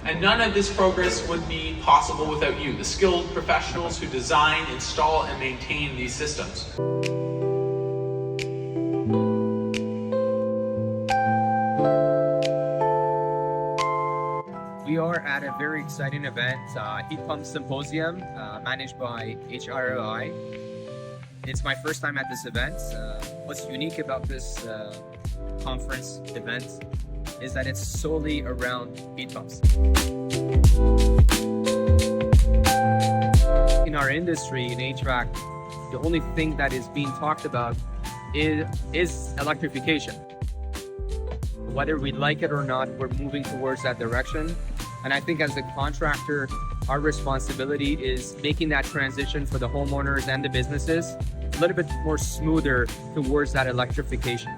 And none of this progress would be possible without you, the skilled professionals who design, install, and maintain these systems. We are at a very exciting event, Heat Pump Symposium, managed by HRAI. It's my first time at this event. What's unique about this conference event is that it's solely around heat pumps. In our industry, in HVAC, the only thing that is being talked about is electrification. Whether we like it or not, we're moving towards that direction. And I think as a contractor, our responsibility is making that transition for the homeowners and the businesses a little bit more smoother towards that electrification.